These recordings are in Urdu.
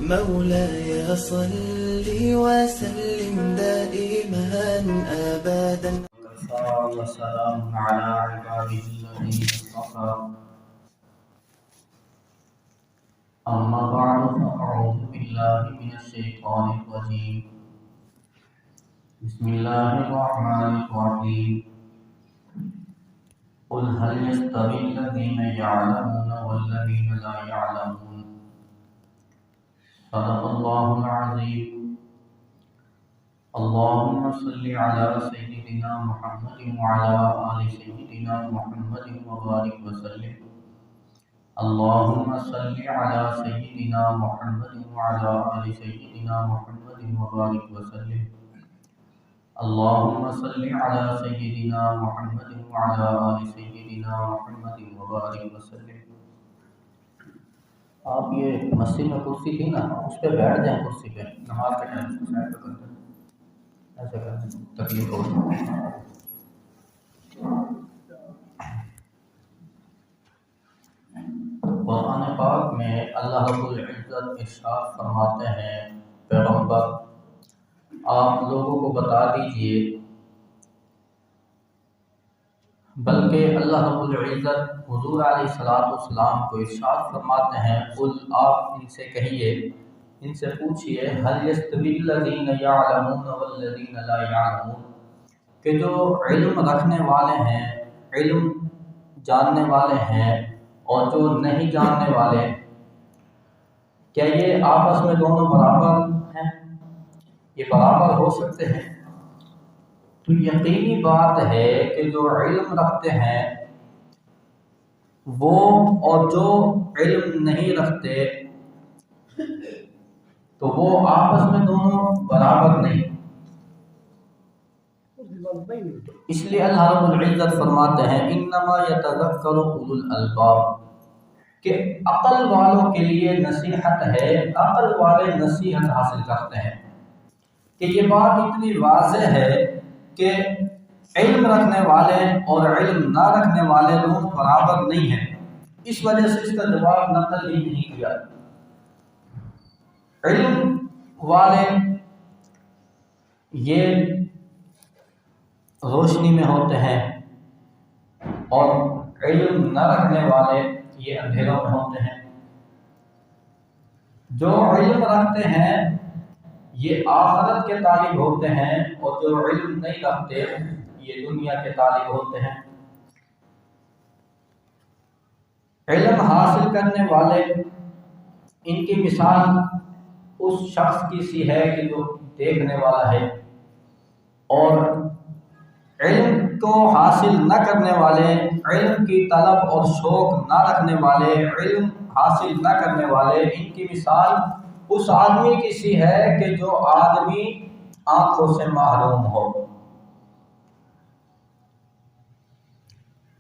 مولاي صل وسلم دائما أبدا. وسلام على عباده الذين اصطفى. أما بعد فأعوذ بالله من الشيطان الرجيم. بسم الله الرحمن الرحيم. قل هل يستوي الذين يعلمون والذين لا يعلمون. صدق الله العظيم. اللهم صل على سيدنا محمد وعلى آل سيدنا محمد وبارك وسلم. اللهم صل على سيدنا محمد وعلى آل سيدنا محمد وبارك وسلم. اللهم صل على سيدنا محمد وعلى آل سيدنا محمد وبارك وسلم. آپ یہ مسجد میں کرسی تھی نا، اس پہ بیٹھ جائیں، کرسی پہ نماز کے ٹائم سے سائڈ پہ کر دیں، ایسے کر دیں، تکلیف ہو. قرآن پاک میں اللہ رب العزت ارشاد فرماتے ہیں، پیغمبر آپ لوگوں کو بتا دیجئے، بلکہ اللہ رب العزت حضور علیہ السلام کو ارشاد فرماتے ہیں، قل آپ ان سے کہیے، ان سے پوچھئے، هل يستوي الذين يعلمون والذين لا يعلمون، کہ جو علم رکھنے والے ہیں، علم جاننے والے ہیں اور جو نہیں جاننے والے، کیا یہ آپس میں دونوں برابر ہیں؟ یہ برابر ہو سکتے ہیں؟ تو یقینی بات ہے کہ جو علم رکھتے ہیں وہ اور جو علم نہیں رکھتے تو وہ آپس میں دونوں برابر نہیں. اس لیے اللہ رب العزت فرماتے ہیں، انما یتذکر اولو الالباب، کہ عقل والوں کے لیے نصیحت ہے، عقل والے نصیحت حاصل کرتے ہیں. کہ یہ بات اتنی واضح ہے کہ علم رکھنے والے اور علم نہ رکھنے والے دونوں برابر نہیں ہیں، اس وجہ سے اس کا جواب نقل ہی نہیں کیا. علم والے یہ روشنی میں ہوتے ہیں اور علم نہ رکھنے والے یہ اندھیروں میں ہوتے ہیں. جو علم رکھتے ہیں یہ آخرت کے طالب ہوتے ہیں اور جو علم نہیں رکھتے یہ دنیا کے طالب ہوتے ہیں. علم حاصل کرنے والے، ان کی مثال اس شخص کی سی ہے کہ جو دیکھنے والا ہے، اور علم کو حاصل نہ کرنے والے، علم کی طلب اور شوق نہ رکھنے والے، علم حاصل نہ کرنے والے، ان کی مثال اس آدمی کی سی ہے کہ جو آدمی آنکھوں سے محروم ہو.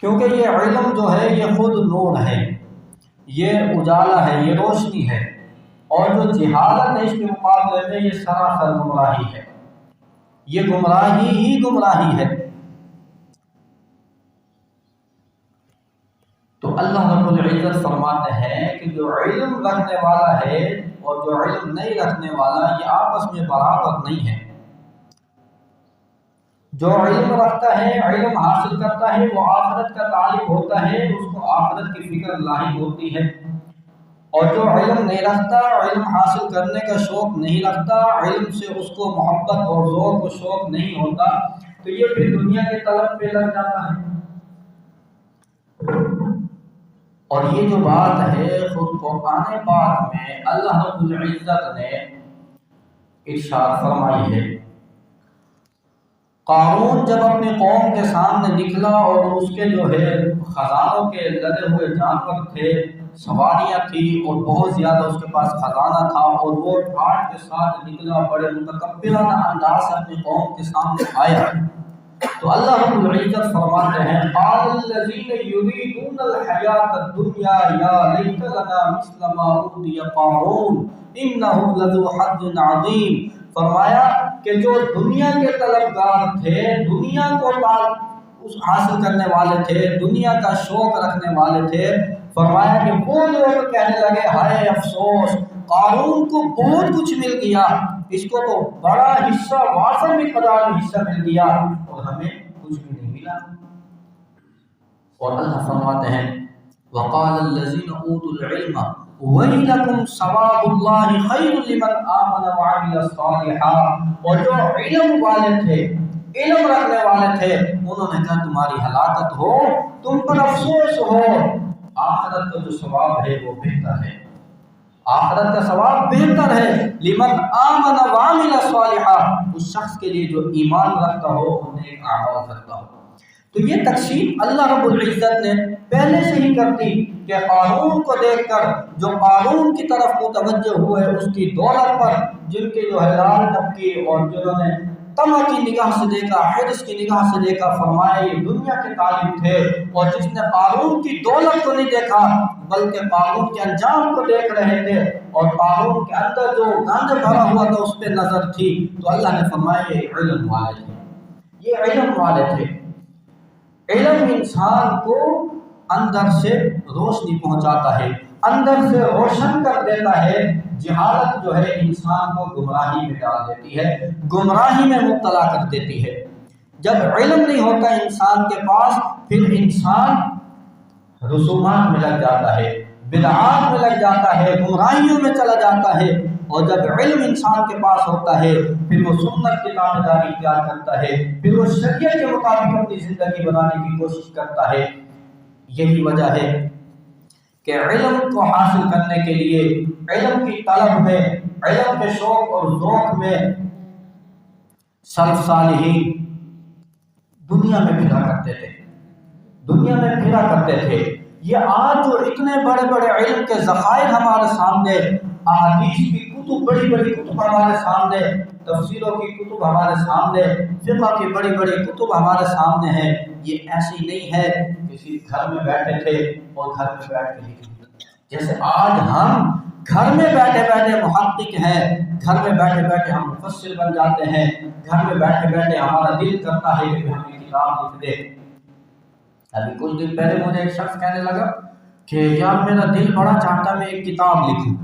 کیونکہ یہ علم جو ہے یہ خود نور ہے، یہ اجالا ہے، یہ روشنی ہے، اور جو جہالت ہے اس کے مقابلے میں یہ سراسر گمراہی ہے. یہ گمراہی ہی گمراہی ہے. تو اللہ رب العزت فرماتے ہیں کہ جو علم رکھنے والا ہے اور جو علم نہیں رکھنے والا یہ آپس میں برابر نہیں ہے. جو علم رکھتا ہے، علم حاصل کرتا ہے، وہ آخرت کا طالب ہوتا ہے، اس کو آخرت کی فکر لاحق ہوتی ہے. اور جو علم نہیں رکھتا، علم حاصل کرنے کا شوق نہیں رکھتا، علم سے اس کو محبت اور ذوق و شوق نہیں ہوتا، تو یہ پھر دنیا کے طلب پہ لگ جاتا ہے. اور یہ جو بات ہے خود قرآن پاک میں اللہ رب العزت نے ارشاد فرمائی ہے. قارون جب اپنی قوم کے سامنے نکلا اور اس کے جو ہے خزانوں کے لدے ہوئے جانور تھے، سواریاں تھی اور بہت زیادہ اس کے پاس خزانہ تھا، اور وہ ٹھاٹ کے ساتھ نکلا، بڑے متکبرانہ انداز سے اپنی قوم کے سامنے آیا، تو اللہ رب العزت فرماتے ہیں، قال الذین یریدون الحیاۃ الدنیا یا لیت لنا مثل ما اوتی قارون انہ لذو حظ عظیم. فرمایا کہ جو دنیا کے طلبگار تھے، دنیا کو اس حاصل کرنے والے تھے، دنیا کا شوق رکھنے والے تھے، فرمایا کہ وہ لوگ کہنے لگے ہائے افسوس، قارون کو بہت کچھ مل گیا، اس کو تو بڑا حصہ وافر مقدار میں حصہ مل گیا اور ہمیں کچھ بھی نہیں ملا۔ اور اللہ فرماتے ہیں وقال الذين اوتوا العلم ويلكم ثواب الله خير لمن آمن وعمل صالحا، اور جو علم والے تھے، علم رکھنے والے تھے، انہوں نے کہا تمہاری ہلاکت ہو، تم پر افسوس ہو، آخرت کا جو ثواب ہے وہ بہتر ہے، آخرت کا ثواب بہتر ہے، لمن آمن وعمل صالحا، اس شخص کے لیے جو ایمان رکھتا ہو اور نیک اعمال کرتا ہو۔ تو یہ تقسیم اللہ رب العزت نے پہلے سے ہی کر دی کہ قارون کو دیکھ کر جو قارون کی طرف متوجہ ہوئے، اس کی دولت پر، جن کے جو ہے لال ٹپکی اور جنہوں نے طمع کی نگاہ سے دیکھا، حرص کی نگاہ سے دیکھا، فرمایا یہ دنیا کے طالب تھے، اور جس نے قارون کی دولت کو نہیں دیکھا بلکہ قارون کے انجام کو دیکھ رہے تھے، اور قارون کے اندر جو گند بھرا ہوا تھا اس پہ نظر تھی، تو اللہ نے فرمایا یہ علم والے تھے، یہ علم والے تھے۔ علم انسان کو اندر سے روشنی پہنچاتا ہے، اندر سے روشن کر دیتا ہے۔ جہالت جو ہے انسان کو گمراہی میں ڈال دیتی ہے، گمراہی میں مبتلا کر دیتی ہے۔ جب علم نہیں ہوتا انسان کے پاس، پھر انسان رسومات میں لگ جاتا ہے، بدعات میں لگ جاتا ہے، گمراہیوں میں چلا جاتا ہے۔ اور جب علم انسان کے پاس ہوتا ہے، پھر وہ سنت کی تابعداری اختیار کرتا ہے، پھر وہ شریعت کے مطابق اپنی زندگی بنانے کی کوشش کرتا ہے۔ یہی وجہ ہے کہ علم کو حاصل کرنے کے لیے، علم کی طلب میں، علم کے شوق اور ذوق میں سلف صالحین دنیا میں پھرا کرتے تھے، دنیا میں پھرا کرتے تھے۔ یہ آج جو اتنے بڑے بڑے علم کے ذخائر ہمارے سامنے، احادیث کی کتب، بڑی بڑی کتب ہمارے سامنے، تفسیروں کی کتب ہمارے سامنے، فقہ کی بڑی بڑی کتب ہمارے سامنے ہیں، یہ ایسی نہیں ہے کسی گھر میں بیٹھے تھے اور گھر میں بیٹھ کے لکھ دیا۔ جیسے آج ہم گھر میں بیٹھے بیٹھے محقق ہیں، گھر میں بیٹھے بیٹھے ہم مفسر بن جاتے ہیں، گھر میں بیٹھے بیٹھے ہمارا دل کرتا ہے کہ ہم یہ کتاب لکھ دیں۔ ابھی کچھ دن پہلے مجھے ایک شخص کہنے لگا کہ یار میرا دل بڑا چاہتا ہے میں ایک کتاب لکھوں،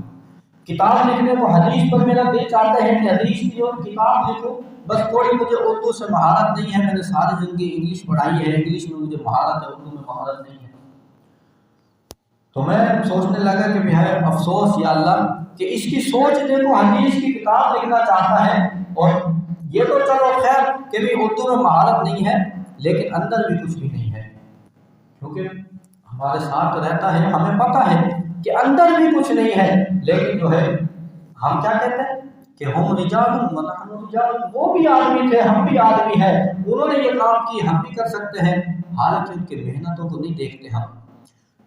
کتاب لکھنے کو حدیث پر میرا دل چاہتا ہے کہ حدیث کی اور کتاب لکھوں، بس تھوڑی مجھے اردو سے مہارت نہیں ہے، میں نے ساری زندگی انگلش پڑھائی ہے، انگلش میں مجھے مہارت ہے، اردو میں مہارت نہیں ہے۔ تو میں سوچنے لگا کہ بھائی افسوس یا اللہ کہ اس کی سوچ دیکھو، حدیث کی کتاب لکھنا چاہتا ہے، اور یہ تو چلو خیر کہ بھی اردو میں مہارت نہیں ہے، لیکن اندر بھی کچھ بھی نہیں ہے، کیونکہ ہمارے ساتھ رہتا ہے، ہمیں پتہ ہے کہ اندر بھی کچھ نہیں ہے، لیکن جو ہے ہم کیا کہتے ہیں کہ ہم رجال ونحن رجال، وہ بھی آدمی تھے، ہم بھی آدمی ہیں، انہوں نے یہ کام کی، ہم بھی کر سکتے ہیں، حالانکہ ان کی محنتوں کو نہیں دیکھتے ہم۔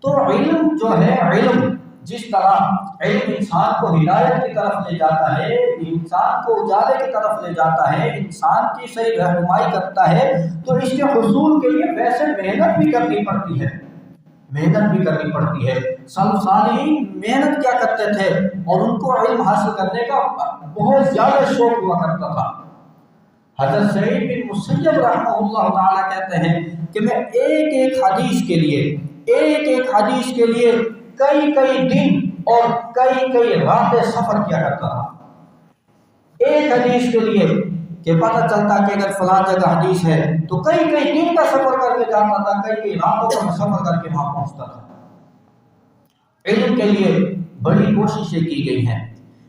تو علم جو ہے، علم جس طرح علم انسان کو ہدایت کی طرف لے جاتا ہے، انسان کو اجالے کی طرف لے جاتا ہے، انسان کی صحیح رہنمائی کرتا ہے، تو اس کے حصول کے لیے ویسے محنت بھی کرنی پڑتی ہے، محنت بھی کرنی پڑتی ہے۔ سلف صالحین محنت کیا کرتے تھے اور ان کو علم حاصل کرنے کا بہت زیادہ شوق ہوا کرتا تھا۔ حضرت سعید بن مسیب رحمہ اللہ تعالیٰ کہتے ہیں کہ میں ایک ایک حدیث کے لیے، ایک ایک حدیث کے لیے کئی کئی دن اور کئی کئی راتیں سفر کیا کرتا تھا، ایک حدیث کے لیے، کہ پتہ چلتا کہ اگر فلاں جگہ حدیث ہے تو کئی کئی دن کا سفر کر کے جاتا تھا، کئی کئی راتوں کا سفر کر کے وہاں پہنچتا تھا۔ علم کے لیے بڑی کوششیں کی گئی ہیں۔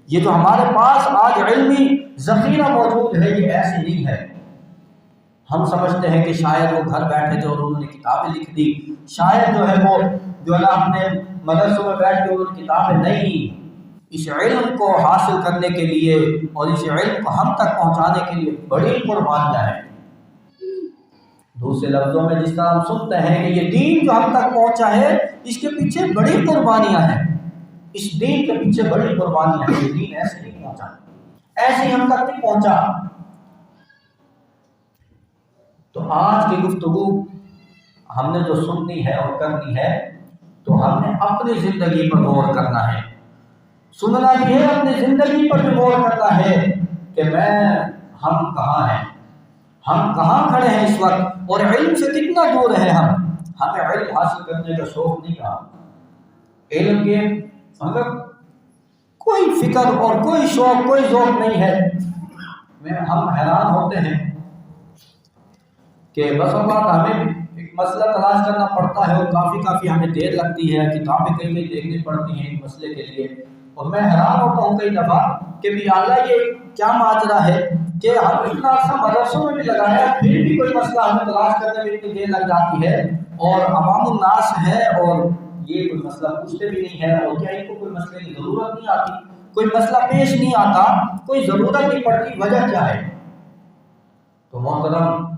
یہ جو ہمارے پاس آج علمی ذخیرہ موجود ہے، یہ ایسی نہیں ہے۔ ہم سمجھتے ہیں کہ شاید وہ گھر بیٹھے تھے اور انہوں نے کتابیں لکھ دی، شاید جو ہے وہ جو ہے اپنے مدرسوں میں بیٹھ کے انہوں نے کتابیں، نہیں، اس علم کو حاصل کرنے کے لیے اور اس علم کو ہم تک پہنچانے کے لیے بڑی قربانیاں ہیں۔ دوسرے لفظوں میں جس طرح ہم سنتے ہیں کہ یہ دین جو ہم تک پہنچا ہے، اس کے پیچھے بڑی قربانیاں ہیں، اس دین کے پیچھے بڑی قربانیاں ہیں، یہ دین ایسے نہیں پہنچا، ایسے ہم تک نہیں پہنچا۔ تو آج کی گفتگو ہم نے جو سننی ہے اور کرنی ہے، تو ہم نے اپنی زندگی پر غور کرنا ہے، سننا بھی ہے، اپنی زندگی پر بھی غور کرنا ہے کہ ہم کہاں ہیں، ہم کہاں کھڑے ہیں اس وقت، اور علم سے کتنا دور ہے ہم۔ ہمیں علم حاصل کرنے کا شوق نہیں رہا، علم کے مگر کوئی فکر اور کوئی شوق کوئی ذوق نہیں ہے. ہم حیران ہوتے ہیں کہ بس اوقات ہمیں ایک مسئلہ تلاش کرنا پڑتا ہے اور کافی ہمیں دیر لگتی ہے، کتابیں کئی دیکھنی پڑتی ہیں اس مسئلے کے لیے. اور میں حیران ہوتا ہوں کئی دفعہ کہ بھی اللہ یہ کیا ماجرا ہے کہ ہم اتنا عرصہ مدرسوں میں بھی لگایا پھر بھی کوئی مسئلہ ہمیں تلاش کرنے میں اتنی دیر لگ جاتی ہے، اور عوام الناس ہے اور یہ کوئی مسئلہ پوچھتے بھی نہیں ہے. اور کیا ان کو کوئی مسئلے کی ضرورت نہیں آتی، کوئی مسئلہ پیش نہیں آتا، کوئی ضرورت نہیں پڑتی، وجہ کیا ہے؟ تو محترم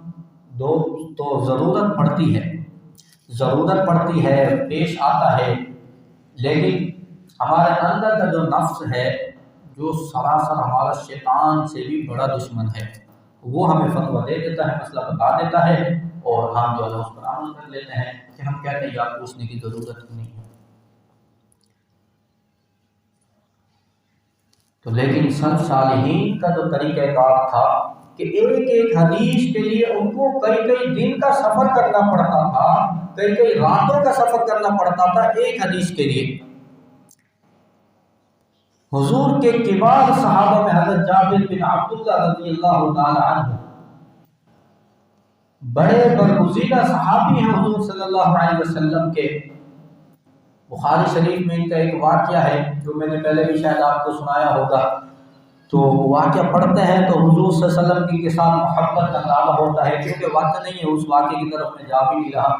تو ضرورت پڑتی ہے، پیش آتا ہے، لیکن ہمارے اندر کا جو نفس ہے، جو سراسر ہمارا شیطان سے بھی بڑا دشمن ہے، وہ ہمیں فتویٰ دے دیتا ہے، مسئلہ بتا دیتا ہے، اور ہم جو ہے اس پر عمل کر لیتے ہیں کہ ہم کہتے ہیں یار پوچھنے کی ضرورت نہیں ہے. تو لیکن سلف صالحین کا جو طریقہ کار تھا کہ ایک حدیث کے لیے ان کو کئی دن کا سفر کرنا پڑتا تھا، کئی راتوں کا سفر کرنا پڑتا تھا ایک حدیث کے لیے. حضور کے کبار صحابہ میں حضرت جابر بن عبداللہ رضی اللہ تعالی عنہ بڑے برگزیدہ صحابی ہیں حضور صلی اللہ علیہ وسلم کے. بخاری شریف میں ان کا ایک واقعہ ہے جو میں نے پہلے بھی شاید آپ کو سنایا ہوگا. تو واقعہ پڑھتے ہیں تو حضور صلی اللہ علیہ وسلم کے ساتھ محبت کا دعویٰ ہوتا ہے، کیونکہ واقعہ نہیں ہے، اس واقعے کی طرف میں جا بھی نہیں رہا.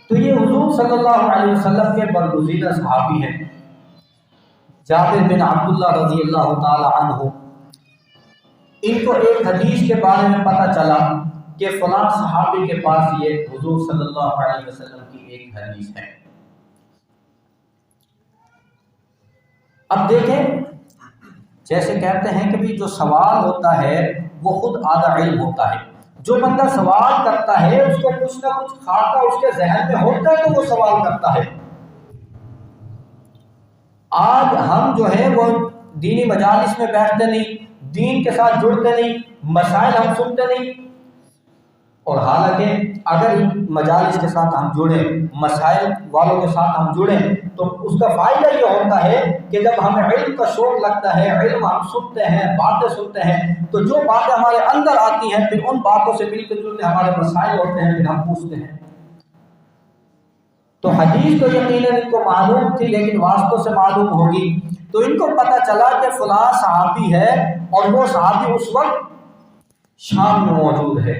تو یہ حضور صلی اللہ علیہ وسلم کے برگزیدہ صحابی ہیں جابر بن عبداللہ رضی اللہ تعالی عنہ. ان کو ایک حدیث کے بارے میں پتہ چلا کہ فلاں صحابی کے پاس یہ حضور صلی اللہ علیہ وسلم کی ایک حدیث ہے. اب دیکھیں، جیسے کہتے ہیں کہ بھی جو سوال ہوتا ہے وہ خود آدھا علم ہوتا ہے. جو بندہ سوال کرتا ہے اس کو کچھ نہ کچھ خاکہ اس کے ذہن میں ہوتا ہے تو وہ سوال کرتا ہے. آج ہم جو ہے وہ دینی مجالس میں بیٹھتے نہیں، دین کے ساتھ جڑتے نہیں، مسائل ہم سنتے نہیں. اور حالانکہ اگر مجالس کے ساتھ ہم جڑیں، مسائل والوں کے ساتھ ہم جڑیں، تو اس کا فائدہ یہ ہوتا ہے کہ جب ہمیں علم کا شوق لگتا ہے، علم ہم سنتے ہیں، باتیں سنتے ہیں، تو جو باتیں ہمارے اندر آتی ہیں پھر ان باتوں سے ملتے جلتے ہمارے مسائل ہوتے ہیں، پھر ہم پوچھتے ہیں. تو حدیث تو یقیناً ان کو معلوم تھی لیکن واسطوں سے معلوم ہوگی. تو ان کو پتہ چلا کہ فلاں صحابی ہے اور وہ صحابی اس وقت شام میں موجود ہے.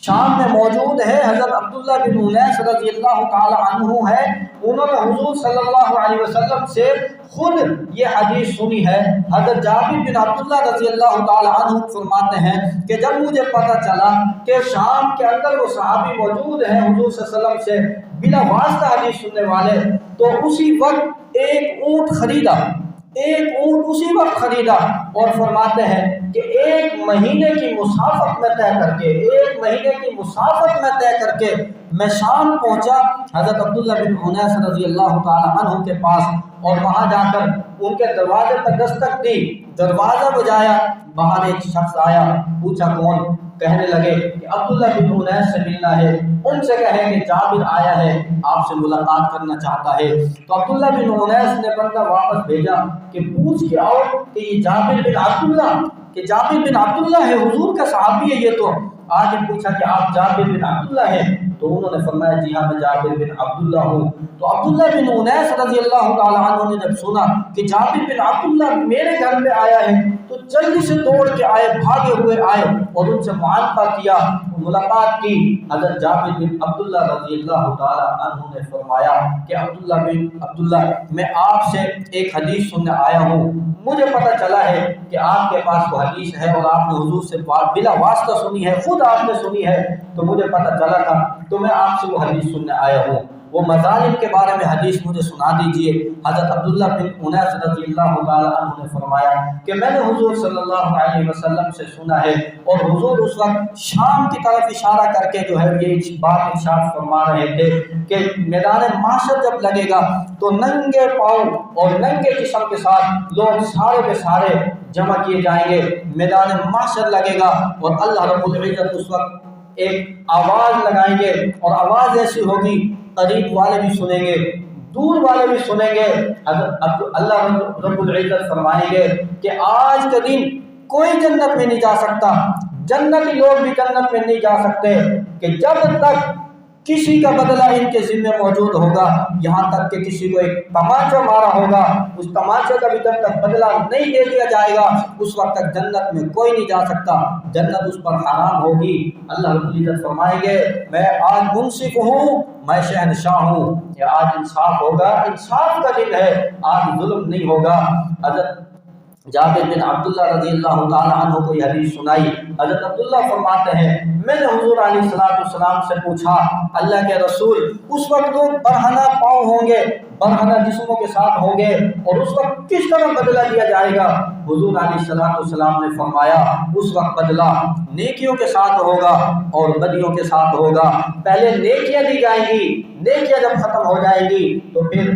شام میں موجود ہے، حضرت عبداللہ بن انیس رضی اللہ تعالی عنہ ہے. انہوں نے حضور صلی اللہ علیہ وسلم سے خود یہ حدیث سنی ہے. حضرت جابر بن عبداللہ رضی اللہ تعالی عنہ فرماتے ہیں کہ جب مجھے پتہ چلا کہ شام کے اندر وہ صحابی موجود ہیں حضور صلی اللہ علیہ وسلم سے بلا واسطہ حدیث سننے والے، تو اسی وقت ایک اونٹ اسی وقت خریدا اور فرماتے ہیں کہ ایک مہینے کی مسافت میں طے کر کے میں شام پہنچا حضرت عبداللہ بن انیس رضی اللہ تعالی عنہ کے پاس، اور وہاں جا کر ان کے دروازے پر دستک دی، دروازہ بجایا، باہر ایک شخص آیا، پوچھا کون؟ کہنے لگے کہ عبداللہ بن انیس سے ملنا ہے. ان سے کہیں کہ جابر آیا ہے، آپ سے ملاقات کرنا چاہتا ہے. تو عبداللہ بن انیس نے بندہ واپس بھیجا کہ پوچھ کے آؤ کہ یہ جابر بن عبداللہ ہے، حضور کا صحابی ہے. یہ تو آگے پوچھا کہ آپ جابر بن عبداللہ ہیں؟ تو انہوں نے فرمایا جی ہاں میں جابر بن عبداللہ ہوں. تو عبداللہ بن انیس رضی اللہ تعالی عنہ نے جب سنا کہ جابر بن عبداللہ میرے گھر میں آیا ہے تو جلدی سے دوڑ کے آئے، بھاگے ہوئے آئے اور ان سے معانقہ کیا، ملاقات کی. حضرت جابر بن عبداللہ رضی اللہ تعالی عنہ نے فرمایا کہ عبداللہ بن عبداللہ میں آپ سے ایک حدیث سننے آیا ہوں، مجھے پتہ چلا ہے کہ آپ کے پاس وہ حدیث ہے اور آپ نے حضور سے بلا واسطہ سنی ہے، خود آپ نے سنی ہے، تو مجھے پتہ چلا تھا تو میں آپ سے وہ حدیث سننے آیا ہوں. وہ مظالم کے بارے میں حدیث مجھے سنا دیجئے. حضرت عبداللہ بن انیس رضی اللہ تعالی عنہ نے فرمایا کہ میں نے حضور صلی اللہ علیہ وسلم سے سنا ہے، اور حضور اس وقت شام کی طرف اشارہ کر کے جو ہے یہ بات ارشاد فرما رہے تھے کہ میدان محشر جب لگے گا تو ننگے پاؤں اور ننگے جسم کے ساتھ لوگ سارے کے سارے جمع کیے جائیں گے. میدان محشر لگے گا اور اللہ رب العزت اس وقت ایک آواز لگائیں گے، اور آواز ایسی ہوگی قریب والے بھی سنیں گے، دور والے بھی سنیں گے۔ اللہ رب العزت فرمائیں گے کہ آج کے دن کوئی جنت میں نہیں جا سکتا، جنتی لوگ بھی جنت میں نہیں جا سکتے کہ جب تک کسی کا بدلہ ان کے ذمہ موجود ہوگا، یہاں تک کہ کسی کو ایک تماچا مارا ہوگا، اس تماچے کا بھی جب تک بدلہ نہیں دے دیا جائے گا اس وقت تک جنت میں کوئی نہیں جا سکتا، جنت اس پر حرام ہوگی۔ اللہ رب العزت فرمائیں گے میں آج منصف ہوں، میں شہنشاہ ہوں، کہ آج انصاف ہوگا، انصاف کا دن ہے، آج ظلم نہیں ہوگا۔ حضرت جابر بن عبداللہ رضی اللہ تعالیٰ عنہ کو یہ حدیث سنائی۔ حضرت عبداللہ فرماتے ہیں میں نے حضور علیہ السلام سے پوچھا اللہ کے رسول اس وقت لوگ برہنہ پاؤں ہوں گے، برہنہ جسموں کے ساتھ ہوں گے، اور اس وقت کس طرح بدلہ دیا جائے گا؟ حضور علیہ السلام نے فرمایا اس وقت بدلہ نیکیوں کے ساتھ ہوگا اور بدیوں کے ساتھ ہوگا۔ پہلے نیکیاں دی جائیں گی، نیکیاں جب ختم ہو جائیں گی تو پھر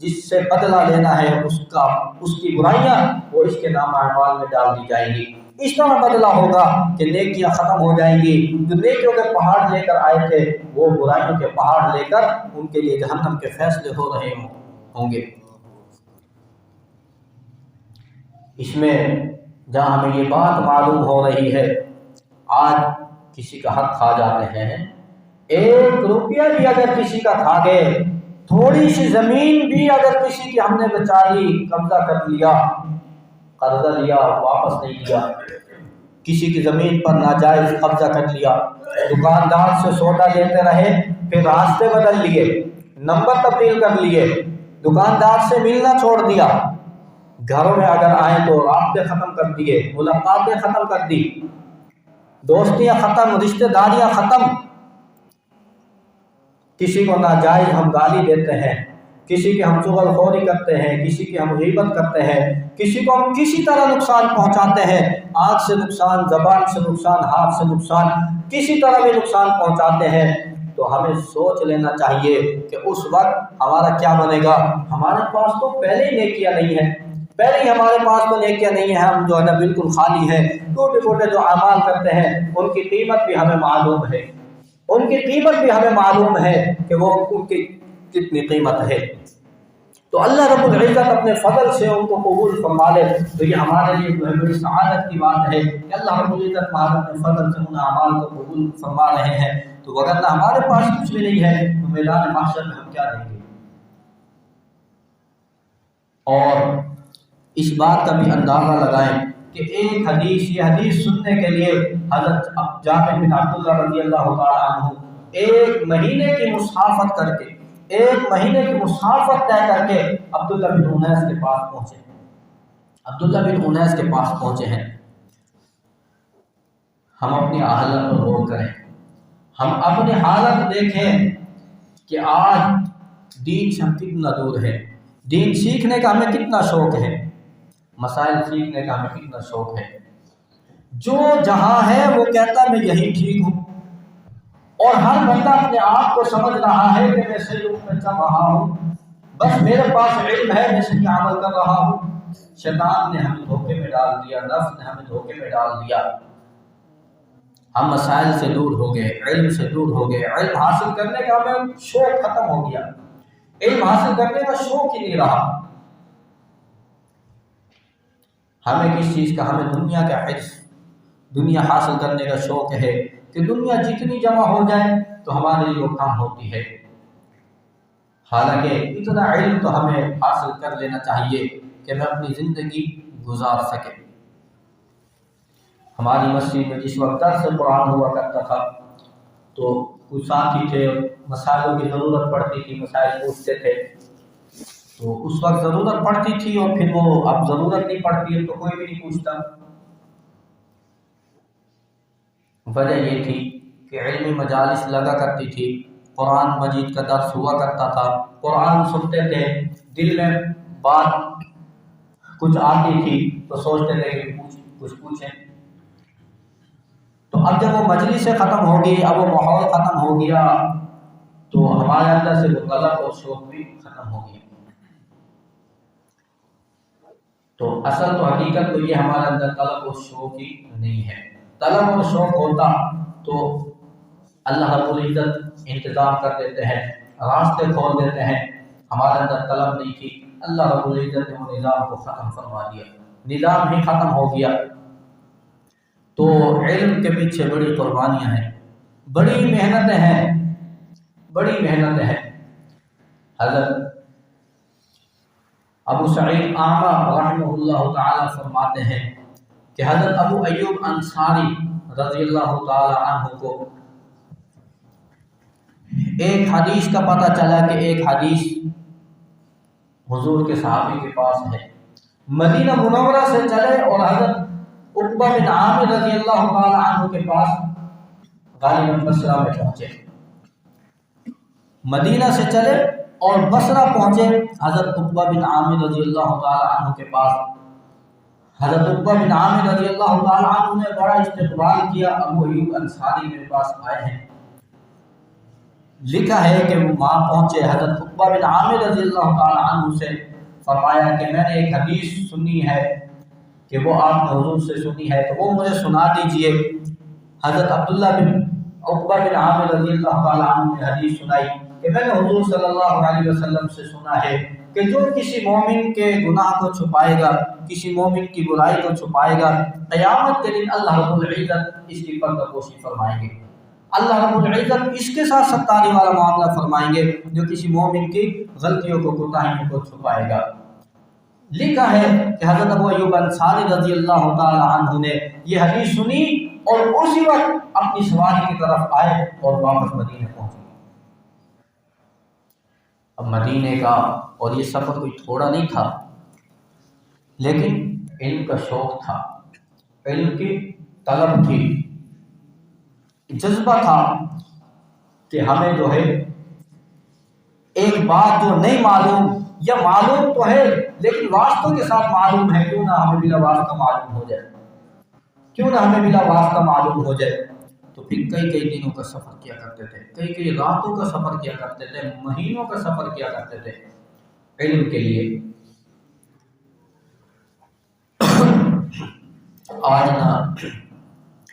جس سے بدلہ لینا ہے اس کی برائیاں وہ اس کے نام اعمال میں ڈال دی جائیں گی۔ اس طرح بدلہ ہوگا کہ نیکیاں ختم ہو جائیں گی، جو نیکیوں کے پہاڑ لے کر آئے تھے وہ برائیوں کے پہاڑ لے کر ان کے لیے جہنم کے فیصلے ہو رہے ہوں گے۔ اس میں جہاں ہمیں یہ بات معلوم ہو رہی ہے، آج کسی کا حق کھا جاتے ہیں، 1 روپیہ بھی اگر کسی کا کھا گئے، تھوڑی سی زمین بھی اگر کسی کی ہم نے بچا لی، قبضہ کر لیا، قرضہ لیا واپس نہیں لیا، کسی کی زمین پر ناجائز قبضہ کر لیا، دکاندار سے سودا لیتے رہے پھر راستے بدل لیے، نمبر تبدیل کر لیے، دکاندار سے ملنا چھوڑ دیا، گھروں میں اگر آئیں تو رابطے ختم کر دیے، ملاقاتیں ختم کر دی، دوستیاں ختم، رشتہ داریاں ختم، کسی کو ناجائز ہم گالی دیتے ہیں، کسی کی ہم چغل خوری کرتے ہیں، کسی کی ہم غیبت کرتے ہیں، کسی کو ہم کسی طرح نقصان پہنچاتے ہیں، آنکھ سے نقصان، زبان سے نقصان، ہاتھ سے نقصان، کسی طرح بھی نقصان پہنچاتے ہیں، تو ہمیں سوچ لینا چاہیے کہ اس وقت ہمارا کیا بنے گا۔ ہمارے پاس تو پہلے ہی نیکیاں نہیں ہیں، پہلے ہی ہمارے پاس تو نیکیاں نہیں ہیں، ہم جو ہے نا بالکل خالی ہیں، ٹوٹے ٹوٹے جو اعمال کرتے ہیں ان کی قیمت بھی ہمیں معلوم ہے، ان کی قیمت بھی ہمیں معلوم ہے کہ وہ ان کی کتنی قیمت ہے۔ تو اللہ رب العزت اپنے فضل سے ان کو قبول فرما لے تو یہ ہمارے لیے جو ہے بڑی سعادت کی بات ہے کہ اللہ رب العزت اپنے فضل سے ان اعمال کو قبول فرما رہے ہیں۔ تو وگرنہ ہمارے پاس کچھ بھی نہیں ہے تو میدان محشر میں ہم کیا دیں گے؟ اور اس بات کا بھی اندازہ لگائیں کہ ایک حدیث، یہ حدیث سننے کے لیے حضرت جابر بن عبداللہ رضی اللہ تعالیٰ عنہ 1 مہینے کی مسافت کر کے، 1 مہینے کی مسافت طے کر کے عبداللہ بن انیس کے پاس پہنچے، عبداللہ بن انیس کے پاس پہنچے ہیں۔ ہم اپنی حالت پر غور کریں، ہم اپنی حالت دیکھیں کہ آج دین سے ہم کتنا دور ہے، دین سیکھنے کا ہمیں کتنا شوق ہے، مسائل سیکھنے کا ہمیں کتنا شوق ہے۔ جو جہاں ہے وہ کہتا ہے میں یہی ٹھیک ہوں، اور ہر بندہ اپنے آپ کو سمجھ رہا ہے کہ میں صحیح روپ میں چل رہا ہوں، بس میرے پاس علم ہے، میں صحیح عمل کر رہا ہوں۔ شیطان نے ہمیں دھوکے میں ڈال دیا، نفس نے ہمیں دھوکے میں ڈال دیا، ہم مسائل سے دور ہو گئے، علم سے دور ہو گئے، علم حاصل کرنے کا ہمیں شوق ختم ہو گیا، علم حاصل کرنے کا شوق ہی نہیں رہا۔ ہمیں کس چیز کا؟ ہمیں دنیا کا حرص، دنیا حاصل کرنے کا شوق ہے کہ دنیا جتنی جمع ہو جائے تو ہمارے لیے وہ کام ہوتی ہے۔ حالانکہ اتنا علم تو ہمیں حاصل کر لینا چاہیے کہ میں اپنی زندگی گزار سکے۔ ہماری مسجد میں جس وقت درس قرآن ہوا کرتا تھا تو کچھ ساتھی تھے، مسائلوں کی ضرورت پڑتی تھی، مسائل پوچھتے تھے، تو اس وقت ضرورت پڑتی تھی اور پھر وہ اب ضرورت نہیں پڑتی ہے تو کوئی بھی نہیں پوچھتا۔ وجہ یہ تھی کہ علمی مجالس لگا کرتی تھی، قرآن مجید کا درس ہوا کرتا تھا، قرآن سنتے تھے، دل میں بات کچھ آتی تھی تو سوچتے تھے کہ کچھ پوچھیں۔ تو اب جب وہ مجلس سے ختم ہوگی، اب وہ ماحول ختم ہو گیا تو ہمارے اندر سے وہ طلب اور شوق بھی ختم ہو گیا۔ تو اصل تو حقیقت تو یہ ہمارے اندر طلب اور شوق ہی نہیں ہے۔ طلب اور شوق ہوتا تو اللہ رب العزت انتظام کر دیتے ہیں، راستے کھول دیتے ہیں، ہمارے اندر طلب نہیں تھی، اللہ رب العزت نے وہ نظام کو ختم فرما دیا، نظام ہی ختم ہو گیا۔ تو علم کے پیچھے بڑی قربانیاں ہیں، بڑی محنتیں ہیں، بڑی محنتیں ہیں۔ حضرت ابو سعید اعمیٰ رحمہ اللہ تعالی فرماتے ہیں کہ حضرت ابو ایوب انصاری رضی اللہ تعالی عنہ کو ایک حدیث کا پتہ چلا کہ ایک حدیث حضور کے صحابی کے پاس ہے۔ مدینہ منورہ سے چلے اور حضرت عقبہ بن عامر رضی اللہ تعالی عنہ کے پاس غالباً بصرہ میں پہنچے، مدینہ سے چلے اور بصرہ پہنچے حضرت عقبہ بن عامر رضی اللہ تعالی عنہ کے پاس۔ حضرت عقبہ بن عامر رضی اللہ تعالی عنہ نے بڑا استقبال کیا، ابو ایوب انصاری میرے پاس آئے ہیں۔ لکھا ہے کہ وہ وہاں پہنچے، حضرت عقبہ بن عامر رضی اللہ تعالی عنہ سے فرمایا کہ میں نے ایک حدیث سنی ہے کہ وہ آپ نے حضور سے سنی ہے، تو وہ مجھے سنا دیجئے۔ حضرت عبداللہ بن عقبہ بن عامر رضی اللہ تعالی عنہ نے حدیث سنائی کہ میں نے حضور صلی اللہ علیہ وسلم سے سنا ہے کہ جو کسی مومن کے گناہ کو چھپائے گا، کسی مومن کی برائی کو چھپائے گا، قیامت کے دن اللہ رب العزت اس کی پردہ پوشی فرمائیں گے، اللہ رب العزت اس کے ساتھ ستاری والا معاملہ فرمائیں گے جو کسی مومن کی غلطیوں کو، کوتاہیوں کو چھپائے گا۔ لکھا ہے کہ حضرت ابو ایوب انصاری رضی اللہ تعالی عنہ نے یہ حدیث سنی اور اسی وقت اپنی سواری کی طرف آئے اور واپس مدینے پہنچے۔ اب مدینے کا اور یہ سفر کوئی تھوڑا نہیں تھا، لیکن علم کا شوق تھا، علم کی طلب تھی، جذبہ تھا کہ ہمیں جو ہے ایک بات جو نہیں معلوم یا معلوم تو ہے لیکن واسطوں کے ساتھ معلوم ہے، کیوں نہ ہمیں بلا واسطہ معلوم ہو جائے، کیوں نہ ہمیں بلا واسطہ معلوم ہو جائے۔ تو پھر کئی دنوں کا سفر کیا کرتے تھے، کئی راتوں کا سفر کیا کرتے تھے، مہینوں کا سفر کیا کرتے تھے علم کے لیے۔ آج نہ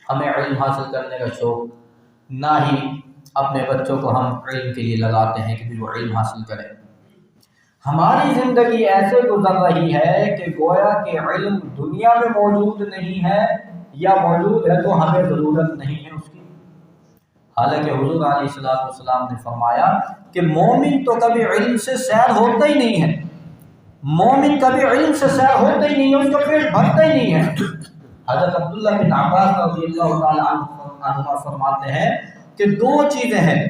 ہمیں علم حاصل کرنے کا شوق، نہ ہی اپنے بچوں کو ہم علم کے لیے لگاتے ہیں کہ وہ علم حاصل کریں۔ ہماری زندگی ایسے گزر رہی ہے کہ گویا کہ علم دنیا میں موجود نہیں ہے، یا موجود ہے تو ہمیں ضرورت نہیں ہے اس کی۔ حالانکہ حضور علیہ السلام نے فرمایا کہ مومن تو کبھی علم سے سیر ہوتا ہی نہیں ہے، مومن کبھی علم سے سیر ہوتا ہی نہیں ہے، اس کا پیٹ بھرتا ہی نہیں ہے۔ حضرت عبداللہ بن عباس رضی اللہ تعالی عنہ فرماتے ہیں کہ دو چیزیں ہیں،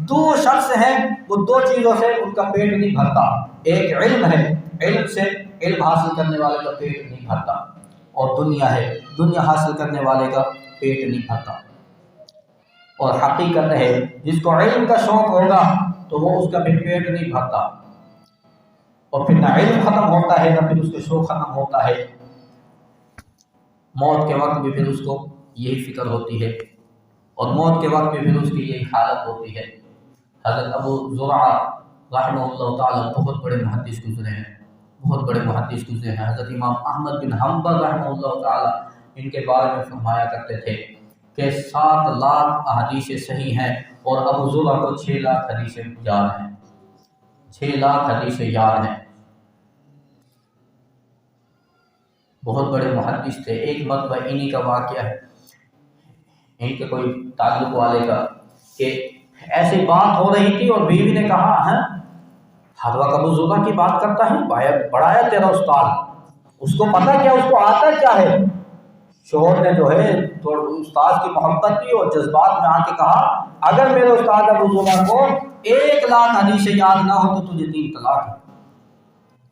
دو شخص ہیں، وہ دو چیزوں سے ان کا پیٹ نہیں بھرتا۔ ایک علم ہے، علم سے علم حاصل کرنے والے کا پیٹ نہیں بھرتا، اور دنیا ہے، دنیا حاصل کرنے والے کا پیٹ نہیں بھرتا۔ اور حقیقت ہے جس کو علم کا شوق ہوگا تو وہ اس کا بھی پیٹ نہیں بھرتا، اور پھر نہ علم ختم ہوتا ہے نہ پھر اس کا شوق ختم ہوتا ہے۔ موت کے وقت بھی پھر اس کو یہی فکر ہوتی ہے، اور موت کے وقت بھی پھر اس کی یہی حالت ہوتی ہے۔ حضرت ابو زرعہ رحمہ اللہ تعالی بہت بڑے محدث گزرے ہیں، بہت بڑے محدث گزرے ہیں۔ حضرت امام احمد بن حنبل رحمہ اللہ تعالی ان کے بارے میں فرمایا کرتے تھے کہ 7 لاکھ احادیث صحیح ہیں، اور ابو زرعہ کو 6 لاکھ حدیثیں یاد ہیں، 6 لاکھ حدیثیں یاد ہیں۔ بہت بڑے محدث تھے۔ ایک مرتبہ انہی کا واقعہ ہے، ان کے کوئی تعلق والے کا، کہ ایسی بات ہو رہی تھی اور بیوی نے کہا ہے ہر وقت ابو زرعہ کی بات کرتا ہے، بڑا ہے تیرا استاد، اس کو پتہ کیا، اس کو آتا کیا ہے۔ شوہر نے جو ہے تو استاد کی محبت کی اور جذبات میں آ کے کہا اگر میرے استاد ابو زرعہ کو 1 لاکھ حدیث یاد نہ ہو تو تجھے 3 طلاق ہے،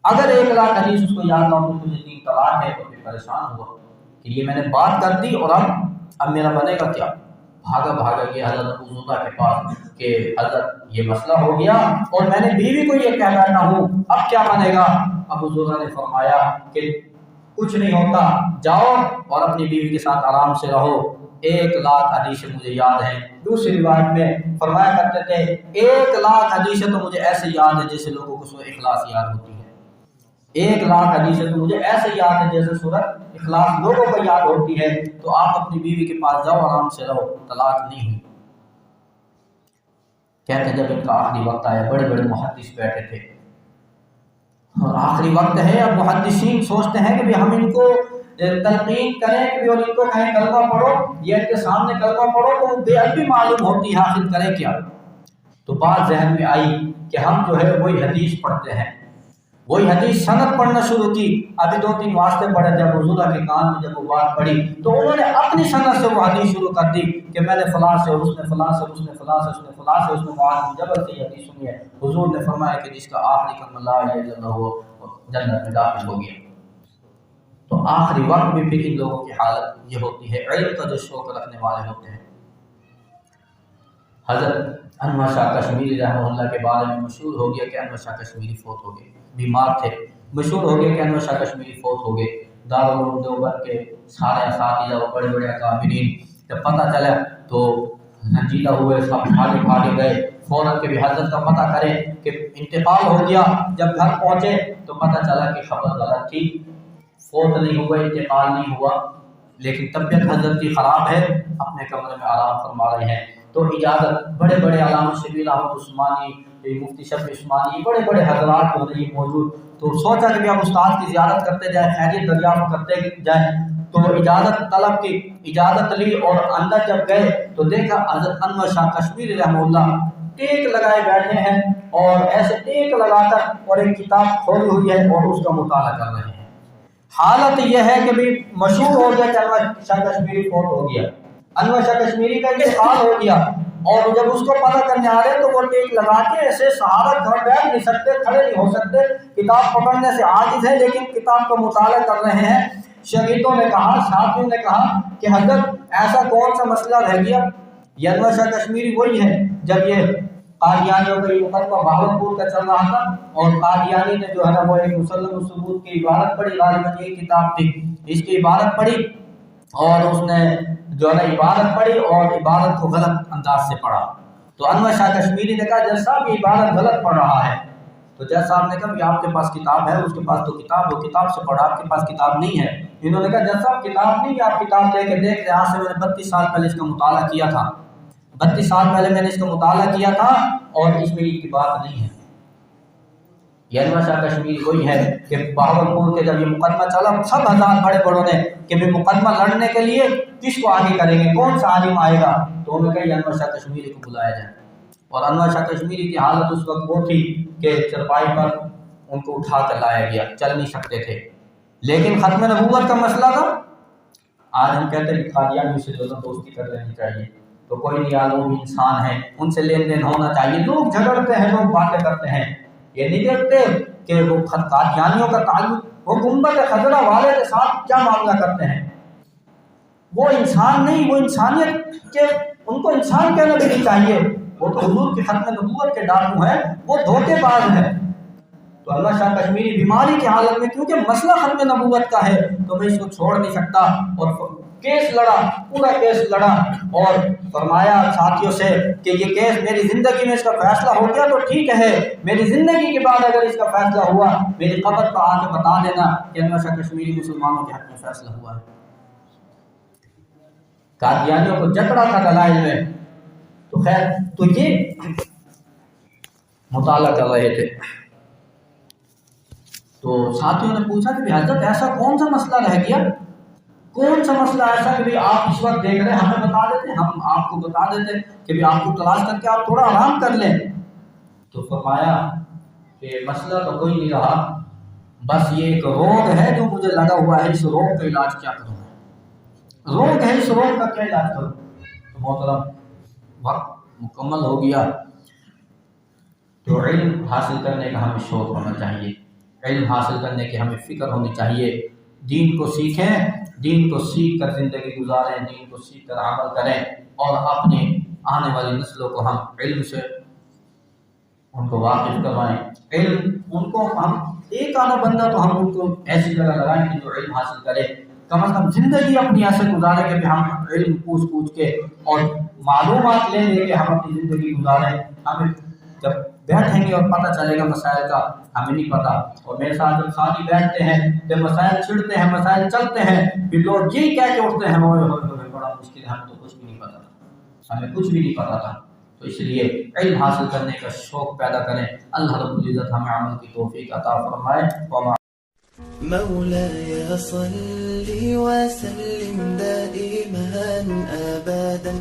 اگر 1 لاکھ حدیث اس کو یاد نہ ہو تو تجھے 3 طلاق ہے۔ تو پھر پریشان ہوا کہ یہ میں نے بات کر دی اور اب میرا بنے گا کیا۔ بھاگا گیا حضرت ابو زرعہ کے پاس کہ حضرت یہ مسئلہ ہو گیا اور میں نے بیوی کو یہ کہہ بیٹھا ہوں، اب کیا بنے گا۔ ابو زرعہ نے فرمایا کہ کچھ نہیں ہوتا، جاؤ اور اپنی بیوی کے ساتھ آرام سے رہو، 1 لاکھ حدیثیں مجھے یاد ہیں۔ دوسری روایت میں فرمایا کرتے تھے 1 لاکھ حدیثیں تو مجھے ایسے یاد ہے جیسے لوگوں کو سورہ اخلاص یاد ہوتی ہے، 1 لاکھ حدیثیں تو مجھے ایسے یاد ہے جیسے سورہ اخلاص لوگوں کو یاد ہوتی ہے۔ تو آپ اپنی بیوی کے پاس جاؤ، آرام سے رہو، طلاق نہیں ہوئی۔ کہتے ہیں جب ان کا آخری وقت آیا، بڑے بڑے محدث بیٹھے تھے، اور آخری وقت ہے، اب محدثین سوچتے ہیں کہ ہم ان کو تلقین کریں کہ اور ان کو کہیں کلمہ پڑھو، یہ ان کے سامنے کلمہ پڑھو تو بے ادبی معلوم ہوتی ہے، آخر کریں کیا؟ تو بات ذہن میں آئی کہ ہم جو ہے وہی حدیث پڑھتے ہیں، وہی حدیث سند پڑھنا شروع کی۔ ابھی 2-3 واسطے پڑھے، جب حضور کے کان میں جب وہ بات پڑھی تو انہوں نے اپنی سند سے وہ حدیث شروع کر دی کہ میں نے فلاں سے، اس نے فلاں سے، اس نے فلاں سے، اس نے فلاں سے، اس نے معاذ بن جبل سے یہ حدیث سنی ہے۔ حضور نے فرمایا کہ جس کا آخری کلمہ لا الہ الا اللہ ہو جنت میں داخل ہو گیا۔ تو آخری وقت میں پھر ان لوگوں کی حالت یہ ہوتی ہے، علم کا جو شوق رکھنے والے ہوتے ہیں۔ حضرت انور شاہ کشمیری رحمہ اللہ کے بارے میں مشہور ہو گیا کہ انور شاہ کشمیری فوت ہو گئے، بیمار تھے، مشہور ہو گیا کہ انور شاہ کشمیری فوت ہو گئے۔ دارالعلوم دیوبند کے سارے اساتذہ و بڑے بڑے اکابرین جب پتہ چلا تو رنجیدہ ہوئے، سب بھاگے گئے فوراً کہ بھی حضرت کا پتہ کرے کہ انتقال ہو گیا۔ جب گھر پہنچے تو پتہ چلا کہ خبر غلط تھی، فوت نہیں ہوا، انتقال نہیں ہوا، لیکن طبیعت حضرت کی خراب ہے، اپنے کمرے میں آرام فرما رہے ہیں۔ تو اجازت، بڑے بڑے علامہ شبیر احمد عثمانی، مفتی شفیع عثمانی، بڑے بڑے حضرات ہو رہی موجود، تو سوچا کہ اب استاد کی زیارت کرتے جائیں، خیریت دریافت کرتے جائیں، تو اجازت طلب کی، اجازت لی اور اندر جب گئے تو دیکھا حضرت انور شاہ کشمیری رحمہ اللہ ٹیک لگائے بیٹھے ہیں، اور ایسے ٹیک لگا کر اور ایک کتاب کھولی ہوئی ہے اور اس کا مطالعہ کر رہے ہیں۔ حالت یہ ہے کہ بھی مشہور ہو گیا کہ انور شاہ کشمیری فوت ہو گیا، انور شاہ کشمیری کا انتقال ہو گیا، اور جب اس کو پتہ کرنے آ رہے تو وہ ٹیک لگا کے ایسے سہارا گھر بیٹھ نہیں سکتے، کھڑے نہیں ہو سکتے، کتاب پکڑنے سے عاجز ہے لیکن کتاب کا مطالعہ کر رہے ہیں۔ شاگردوں نے کہا، ساتھیوں نے کہا کہ حضرت ایسا کون سا مسئلہ رہ گیا؟ یہ انور شاہ کشمیری وہی ہے جب یہ قادیانیوں کا یہ مقدمہ بہاولپور کا چل رہا تھا، اور قادیانی نے جو ہے نا وہ ایک مسلم الثبوت کی عبارت پڑھی، غالباً یہ کتاب تھی، اس کی عبارت پڑھی اور اس نے جو ہے نا عبارت پڑھی اور عبارت کو غلط انداز سے پڑھا۔ تو انور شاہ کشمیری نے کہا جج صاحب یہ عبارت غلط پڑھ رہا ہے، تو جج صاحب نے کہا کہ آپ کے پاس کتاب ہے، اس کے پاس تو کتاب، وہ کتاب سے پڑھا، آپ کے پاس کتاب نہیں ہے۔ انہوں نے کہا جج صاحب کتاب نہیں ہے، آپ کتاب لے کے دیکھ لیں، آج سے میں نے 32 سال پہلے اس کا مطالعہ کیا تھا، 32 سال پہلے میں نے اس کا مطالعہ کیا تھا اور اس میں یہ بات نہیں ہے۔ یہ انور شاہ کشمیری وہی ہے کہ بہاولپور کے جب یہ مقدمہ چلا، سب حضرات بڑے بڑوں نے کہ بھی مقدمہ لڑنے کے لیے کس کو آگے کریں گے، کون سا عالم آئے گا، تو انہوں نے کہا یہ انور شاہ کشمیری کو بلایا جائے۔ اور انور شاہ کشمیری کی حالت اس وقت وہ تھی کہ چرپائی پر ان کو اٹھا کر لایا گیا، چل نہیں سکتے تھے، لیکن ختم نبوت کا مسئلہ تھا۔ آج ہم کہتے ہیں کہ قادیانی سے جو دوستی کر لینی چاہیے، تو کوئی نہیں یار، وہ بھی انسان ہے، ان سے لین دین ہونا چاہیے۔ لوگ جھگڑتے ہیں، لوگ باتیں کرتے ہیں، یہ نہیں دیکھتے کہ وہ قادیانیوں کا تعلق وہ گنبد خضرا والے کے ساتھ کیا معاملہ کرتے ہیں۔ وہ انسان نہیں، وہ انسانیت کے، ان کو انسان کہنا بھی نہیں چاہیے، وہ تو حضور کی ختم نبوت کے ڈاکو ہیں، وہ دھوکے باز ہیں۔ تو انور شاہ کشمیری بیماری کی حالت میں کیونکہ مسئلہ ختم نبوت کا ہے تو میں اس کو چھوڑ نہیں سکتا، اور کیس لڑا، پورا کیس لڑا، اور فرمایا ساتھیوں سے کہ یہ کیس میری زندگی میں اس کا فیصلہ ہو گیا تو ٹھیک ہے، میری زندگی کے بعد اگر اس کا فیصلہ ہوا میری قبر پر آ کے بتا دینا کہ انور شاہ کشمیری مسلمانوں کے حق میں فیصلہ ہوا ہے۔ قادیانیوں کو جکڑا تھا دلائل میں، تو خیر، تو یہ مطالعہ کر رہے تھے۔ تو ساتھیوں نے پوچھا کہ حضرت ایسا کون سا مسئلہ رہ گیا، کون سا مسئلہ ایسا کہ آپ اس وقت دیکھ رہے ہیں، ہمیں بتا دیتے، ہم آپ کو بتا دیتے کہ آپ کو تلاش کر کے آپ تھوڑا آرام کر لیں۔ تو فرمایا کہ مسئلہ تو کوئی نہیں رہا، بس یہ ایک روگ ہے جو مجھے لگا ہوا ہے، اس روگ کا علاج کیا کروں، روگ ہے اس روگ کا کیا علاج کروں۔ تو محترم وقت مکمل ہو گیا، تو علم حاصل کرنے کا ہمیں شوق ہونا چاہیے، علم حاصل کرنے کی ہمیں فکر ہونی چاہیے، دین کو سیکھیں، دین کو سیکھ کر زندگی گزاریں، دین کو سیکھ کر عمل کریں، اور اپنے آنے والی نسلوں کو ہم علم سے ان کو واقف کروائیں۔ علم ان کو ہم ایک آدھا بندہ تو ہم ان کو ایسی جگہ لگائیں کہ جو علم حاصل کرے، کم از کم زندگی اپنی ایسے گزارے کہ ہم علم پوچھ کے اور معلومات لے لے کے ہم اپنی زندگی گزاریں۔ ہمیں جب بیٹھیں گے اور پتہ چلے گا مسائل کا، ہمیں نہیں پتہ، اور میرے ساتھ جب ساتھی بیٹھتے ہیں، جب مسائل چھڑتے ہیں، مسائل چلتے ہیں، پھر لوگ یہی کہہ کے اٹھتے ہیں بڑا مشکل ہے، ہمیں تو کچھ بھی نہیں پتہ تھا، ہمیں کچھ بھی نہیں پتہ تھا۔ تو اس لیے علم حاصل کرنے کا شوق پیدا کریں. اللہ رب العزت ہمیں عمل کی توفیق عطا فرمائے. وما مولاي صل وسلم دائما أبدا